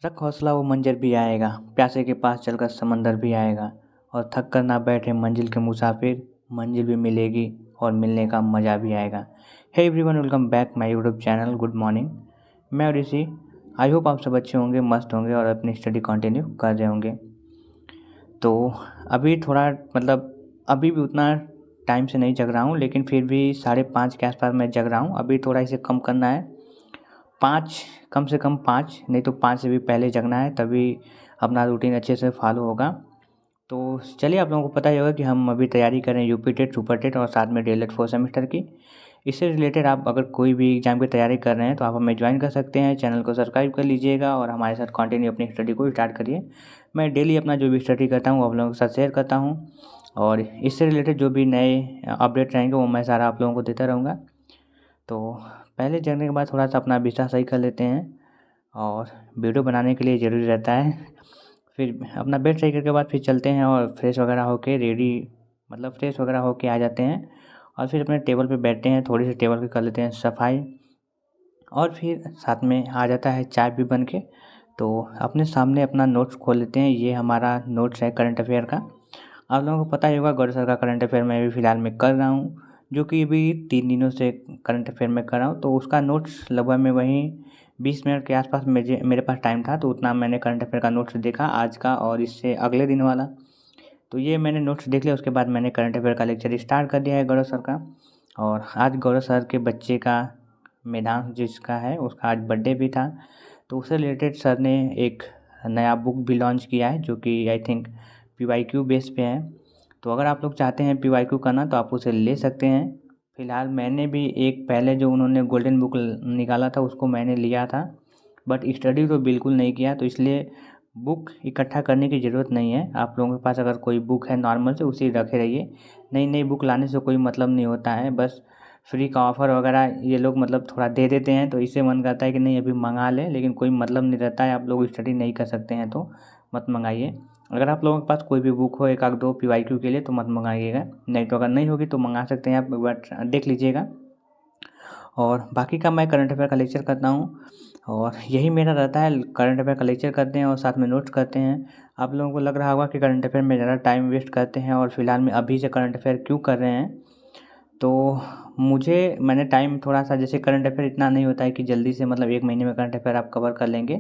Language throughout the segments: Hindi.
रख हौसला वो मंज़र भी आएगा, प्यासे के पास चलकर समंदर भी आएगा और थक कर ना बैठे मंजिल के मुसाफिर, मंजिल भी मिलेगी और मिलने का मज़ा भी आएगा। Hey everyone, welcome back my YouTube channel. Good morning, मैं ऋषि। आई होप आप सब अच्छे होंगे, मस्त होंगे और अपनी स्टडी कंटिन्यू कर रहे होंगे। तो अभी थोड़ा अभी भी उतना टाइम से नहीं जग रहा हूँ, लेकिन फिर भी 5:30 के आसपास मैं जग रहा हूँ। अभी थोड़ा इसे कम करना है, 5, कम से कम 5 नहीं तो 5 से भी पहले जगना है, तभी अपना रूटीन अच्छे से फॉलो होगा। तो चलिए, आप लोगों को पता ही होगा कि हम अभी तैयारी कर रहे हैं यूपी टेट, सुपर टेट और साथ में डीएलएड 4 सेमेस्टर की। इससे रिलेटेड आप अगर कोई भी एग्ज़ाम की तैयारी कर रहे हैं तो आप हमें ज्वाइन कर सकते हैं। चैनल को सब्सक्राइब कर लीजिएगा और हमारे साथ कंटिन्यू अपनी स्टडी को स्टार्ट करिए। मैं डेली अपना जो भी स्टडी करता हूँ वो आप लोगों के साथ शेयर करता हूँ और इससे रिलेटेड जो भी नए अपडेट रहेंगे वो मैं सारा आप लोगों को देता रहूँगा। तो पहले जगने के बाद थोड़ा सा अपना बिस्तर सही कर लेते हैं और वीडियो बनाने के लिए ज़रूरी रहता है। फिर अपना बेड सही करने के बाद फिर चलते हैं और फ्रेश वगैरह होके फ्रेश वगैरह होके आ जाते हैं और फिर अपने टेबल पे बैठते हैं, थोड़ी सी टेबल की कर लेते हैं सफाई और फिर साथ में आ जाता है चाय भी बन के। तो अपने सामने अपना नोट्स खोल लेते हैं। ये हमारा नोट्स है करंट अफेयर का। आप लोगों को पता ही होगा गौरव सर का करंट अफेयर मैं अभी फ़िलहाल में कर रहा हूँ, जो कि अभी 3 दिनों से करंट अफेयर में कर रहा हूँ। तो उसका नोट्स लगभग में वही 20 मिनट के आसपास मेरे पास टाइम था, तो उतना मैंने करंट अफेयर का नोट्स देखा आज का और इससे अगले दिन वाला। तो ये मैंने नोट्स देख लिया, उसके बाद मैंने करंट अफेयर का लेक्चर स्टार्ट कर दिया है गौरव सर का। और आज गौरव सर के बच्चे का, मेधांश जिसका है, उसका आज बर्थडे भी था। तो उससे रिलेटेड सर ने एक नया बुक भी लॉन्च किया है, जो कि आई थिंक पीवाईक्यू बेस पे है। तो अगर आप लोग चाहते हैं पीवाईक्यू करना तो आप उसे ले सकते हैं। फ़िलहाल मैंने भी एक पहले जो उन्होंने गोल्डन बुक निकाला था उसको मैंने लिया था, बट स्टडी तो बिल्कुल नहीं किया, तो इसलिए बुक इकट्ठा करने की ज़रूरत नहीं है। आप लोगों के पास अगर कोई बुक है नॉर्मल से, उसी रखे रहिए। नई नई बुक लाने से कोई मतलब नहीं होता है, बस फ्री का ऑफ़र वगैरह ये लोग थोड़ा दे देते हैं, तो इससे मन करता है कि नहीं अभी मंगा लें, लेकिन कोई मतलब नहीं रहता है। आप लोग स्टडी नहीं कर सकते हैं तो मत मंगाइए। अगर आप लोगों के पास कोई भी बुक हो, एक आध दो पीवाईक्यू के लिए, तो मत मंगाइएगा। नहीं तो अगर नहीं होगी तो मंगा सकते हैं आप, बट देख लीजिएगा। और बाकी का मैं करंट अफेयर का लेक्चर करता हूँ और यही मेरा रहता है, करंट अफेयर का लेक्चर करते हैं और साथ में नोट्स करते हैं। आप लोगों को लग रहा होगा कि करंट अफेयर में ज़्यादा टाइम वेस्ट करते हैं और फिलहाल में अभी से करंट अफेयर क्यों कर रहे हैं। तो मैंने टाइम थोड़ा सा, जैसे करंट अफेयर इतना नहीं होता है कि जल्दी से 1 महीने में करंट अफेयर आप कवर कर लेंगे।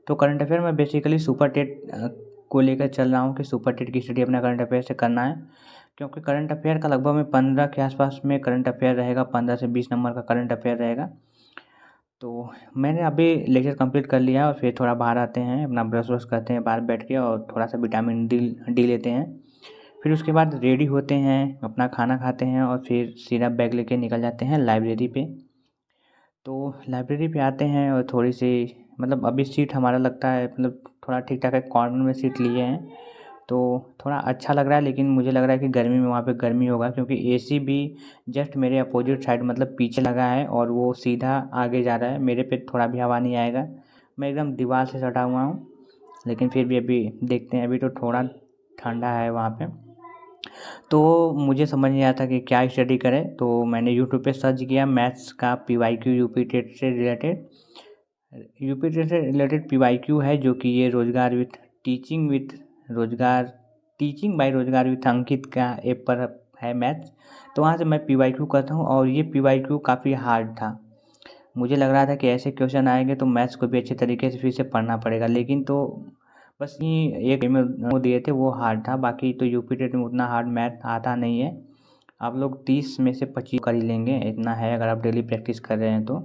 तो करंट अफेयर में बेसिकली सुपर टेट को लेकर चल रहा हूँ कि सुपर टेट की स्टडी अपना करंट अफेयर से करना है, क्योंकि करंट अफेयर का लगभग में 15 के आसपास में करंट अफेयर रहेगा, 15 से 20 नंबर का करंट अफेयर रहेगा। तो मैंने अभी लेक्चर कंप्लीट कर लिया और फिर थोड़ा बाहर आते हैं, अपना ब्रश व्रश करते हैं बाहर बैठ के और थोड़ा सा विटामिन डी लेते हैं। फिर उसके बाद रेडी होते हैं, अपना खाना खाते हैं और फिर सीधा बैग लेके निकल जाते हैं लाइब्रेरी पे। तो लाइब्रेरी पे आते हैं और थोड़ी सी अभी सीट हमारा लगता है थोड़ा ठीक ठाक है, कॉर्नर में सीट लिए हैं तो थोड़ा अच्छा लग रहा है। लेकिन मुझे लग रहा है कि गर्मी में वहाँ पे गर्मी होगा, क्योंकि एसी भी जस्ट मेरे अपोजिट साइड पीछे लगा है और वो सीधा आगे जा रहा है, मेरे पे थोड़ा भी हवा नहीं आएगा। मैं एकदम दीवार से सटा हुआ हूँ, लेकिन फिर भी अभी देखते हैं, अभी तो थोड़ा ठंडा है वहाँ पे। तो मुझे समझ नहीं आता कि क्या स्टडी करें, तो मैंने यूट्यूब पे सर्च किया मैथ्स का पीवाईक्यू यूपी टेट से रिलेटेड पीवाईक्यू है, जो कि ये रोजगार टीचिंग बाय रोजगार विथ अंकित का ऐप पर है मैथ्स। तो वहाँ से मैं पीवाईक्यू करता हूँ और ये पीवाईक्यू काफ़ी हार्ड था। मुझे लग रहा था कि ऐसे क्वेश्चन आएंगे तो मैथ्स को भी अच्छे तरीके से फिर से पढ़ना पड़ेगा, लेकिन तो बस ये एक में वो दिए थे वो हार्ड था, बाकी तो यूपी टेट में उतना हार्ड मैथ आता नहीं है। आप लोग 30 में से 25 कर ही लेंगे, इतना है अगर आप डेली प्रैक्टिस कर रहे हैं तो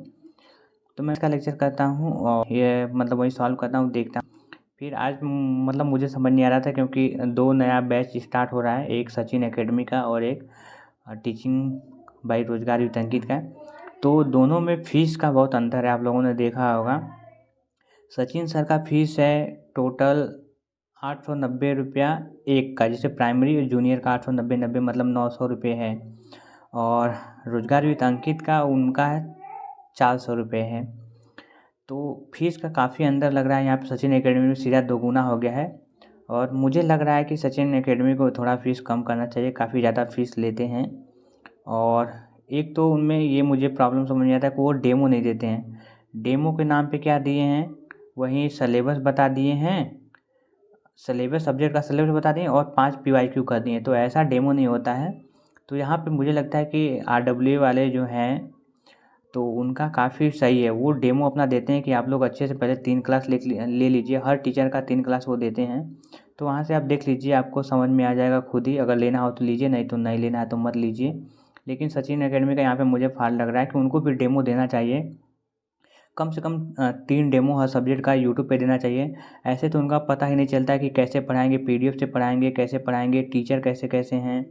मैं इसका लेक्चर करता हूँ और ये वही सॉल्व करता हूँ, देखता हूँ। फिर आज मुझे समझ नहीं आ रहा था, क्योंकि 2 नया बैच स्टार्ट हो रहा है, एक सचिन एकेडमी का और एक टीचिंग बाय रोजगार विथ अंकित का। तो दोनों में फ़ीस का बहुत अंतर है, आप लोगों ने देखा होगा। सचिन सर का फ़ीस है टोटल 890 रुपया एक का, जैसे प्राइमरी और जूनियर का 890 900 रुपये है। और रोजगार विथ अंकित का उनका है 400 रुपये है। तो फीस का काफ़ी अंदर लग रहा है यहाँ पे। सचिन एकेडमी में सीधा दोगुना हो गया है और मुझे लग रहा है कि सचिन एकेडमी को थोड़ा फ़ीस कम करना चाहिए, काफ़ी ज़्यादा फ़ीस लेते हैं। और एक तो उनमें ये मुझे प्रॉब्लम समझ नहीं आता है कि वो डेमो नहीं देते हैं। डेमो के नाम पे क्या दिए हैं, वहीं सिलेबस बता दिए हैं, सिलेबस सब्जेक्ट का सिलेबस बता दिए और 5 PYQ कर दिए। तो ऐसा डेमो नहीं होता है। तो यहाँ पे मुझे लगता है कि RWA वाले जो हैं तो उनका काफ़ी सही है, वो डेमो अपना देते हैं कि आप लोग अच्छे से पहले 3 क्लास ले लीजिए, हर टीचर का 3 क्लास वो देते हैं। तो वहाँ से आप देख लीजिए, आपको समझ में आ जाएगा खुद ही, अगर लेना हो तो लीजिए, नहीं तो नहीं लेना है तो मत लीजिए। लेकिन सचिन एकेडमी का यहाँ पे मुझे फॉल्ट लग रहा है कि उनको भी डेमो देना चाहिए, कम से कम 3 डेमो हर सब्जेक्ट का यूट्यूब पे देना चाहिए। ऐसे तो उनका पता ही नहीं चलता है कि कैसे पढ़ाएंगे, PDF से पढ़ाएंगे, कैसे पढ़ाएंगे, टीचर कैसे कैसे हैं,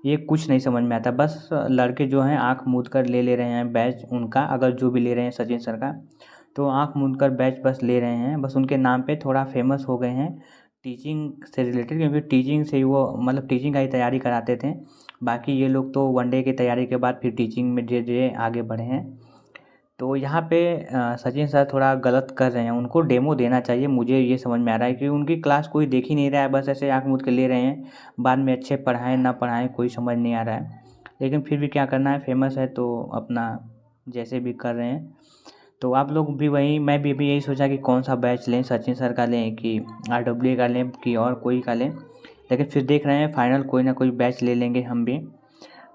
ये कुछ नहीं समझ में आता। बस लड़के जो हैं आँख मूंद कर ले रहे हैं बैच उनका, अगर जो भी ले रहे हैं सचिन सर का, तो आँख मूंद कर बैच बस ले रहे हैं, बस उनके नाम पे थोड़ा फेमस हो गए हैं टीचिंग से रिलेटेड, क्योंकि टीचिंग से ही वो मतलब टीचिंग का ही तैयारी कराते थे। बाकी ये लोग तो वनडे की तैयारी के बाद फिर टीचिंग में धीरे धीरे आगे बढ़े हैं। तो यहाँ पे सचिन सर थोड़ा गलत कर रहे हैं, उनको डेमो देना चाहिए। मुझे ये समझ में आ रहा है कि उनकी क्लास कोई देख ही नहीं रहा है, बस ऐसे आँख मूंद के ले रहे हैं, बाद में अच्छे पढ़ाएं ना पढ़ाएं कोई समझ नहीं आ रहा है। लेकिन फिर भी क्या करना है, फेमस है तो अपना जैसे भी कर रहे हैं। तो आप लोग भी वही, मैं भी अभी यही सोचा कि कौन सा बैच लें, सचिन सर का लें कि RWA का लें कि और कोई का लें। लेकिन फिर देख रहे हैं फाइनल कोई ना कोई बैच ले लेंगे हम भी।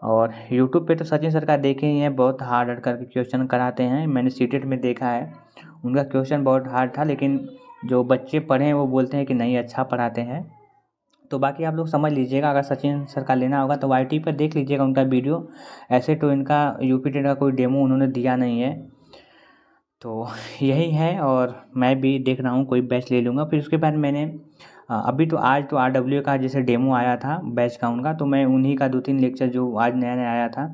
और यूट्यूब पे तो सचिन सर का देखे ही हैं, बहुत हार्ड करके क्वेश्चन कराते हैं, मैंने सीटेट में देखा है, उनका क्वेश्चन बहुत हार्ड था, लेकिन जो बच्चे पढ़े हैं वो बोलते हैं कि नहीं अच्छा पढ़ाते हैं। तो बाकी आप लोग समझ लीजिएगा, अगर सचिन सर का लेना होगा तो YT पर देख लीजिएगा उनका वीडियो। ऐसे तो इनका यूपी टेट का कोई डेमो उन्होंने दिया नहीं है। तो यही है, और मैं भी देख रहा हूँ कोई बैच ले लूँगा। फिर उसके बाद मैंने अभी तो आज तो RWA का जैसे डेमो आया था बैच का उनका, तो मैं उन्हीं का 2-3 लेक्चर जो आज नया नया आया था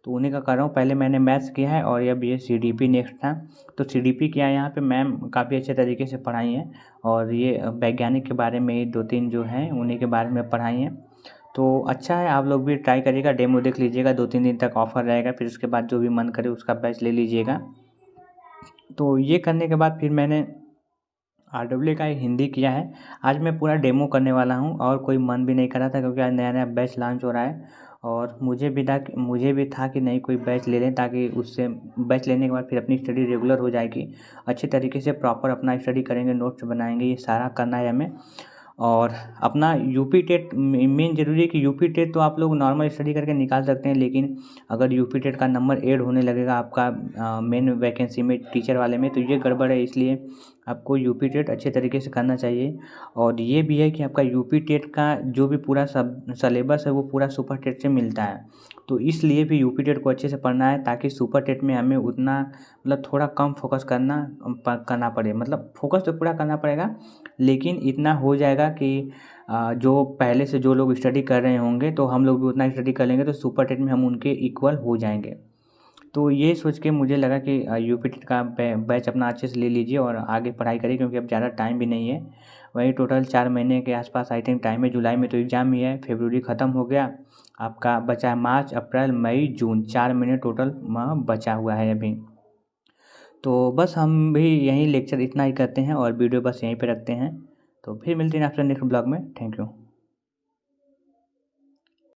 तो उन्हीं का कर रहा हूँ। पहले मैंने मैथ्स किया है और अब ये CDP नेक्स्ट था। तो CDP किया है, यहाँ पे मैम काफ़ी अच्छे तरीके से पढ़ाई हैं, और ये वैज्ञानिक के बारे में 2-3 जो हैं उन्हीं के बारे में पढ़ाई हैं। तो अच्छा है, आप लोग भी ट्राई करिएगा, डेमो देख लीजिएगा, 2-3 दिन तक ऑफर रहेगा, फिर उसके बाद जो भी मन करे उसका बैच ले लीजिएगा। तो ये करने के बाद फिर मैंने RWA का हिंदी किया है। आज मैं पूरा डेमो करने वाला हूँ, और कोई मन भी नहीं कर रहा था क्योंकि आज नया नया बैच लॉन्च हो रहा है, और मुझे भी था कि नहीं कोई बैच ले लें, ताकि उससे बैच लेने के बाद फिर अपनी स्टडी रेगुलर हो जाएगी, अच्छे तरीके से प्रॉपर अपना स्टडी करेंगे, नोट्स बनाएंगे, ये सारा करना है हमें। और अपना यूपी टेट मेन ज़रूरी है कि यूपी टेट तो आप लोग नॉर्मल स्टडी करके निकाल सकते हैं, लेकिन अगर यूपी टेट का नंबर ऐड होने लगेगा आपका मेन वैकेंसी में टीचर वाले में, तो ये गड़बड़ है। इसलिए आपको यूपी टेट अच्छे तरीके से करना चाहिए। और ये भी है कि आपका यूपी टेट का जो भी पूरा सब सलेबस है वो पूरा सुपर टेट से मिलता है, तो इसलिए भी यूपी टेट को अच्छे से पढ़ना है, ताकि सुपर टेट में हमें उतना मतलब थोड़ा कम फोकस करना पड़े। मतलब फोकस तो पूरा करना पड़ेगा, लेकिन इतना हो जाएगा कि जो पहले से जो लोग स्टडी कर रहे होंगे तो हम लोग भी उतना स्टडी कर लेंगे, तो सुपर टेट में हम उनके इक्वल हो जाएंगे। तो ये सोच के मुझे लगा कि यूपी टेट का बैच अपना अच्छे से ले लीजिए और आगे पढ़ाई करिए, क्योंकि अब ज़्यादा टाइम भी नहीं है। वही टोटल 4 महीने के आसपास आई थिंक टाइम है। जुलाई में तो एग्ज़ाम ही है, फरवरी ख़त्म हो गया, आपका बचा है मार्च, अप्रैल, मई, जून, 4 महीने टोटल बचा हुआ है अभी। तो बस हम भी यहीं लेक्चर इतना ही करते हैं और वीडियो बस यहीं पे रखते हैं। तो फिर मिलते हैं आपसे नेक्स्ट ब्लॉग में। Thank you.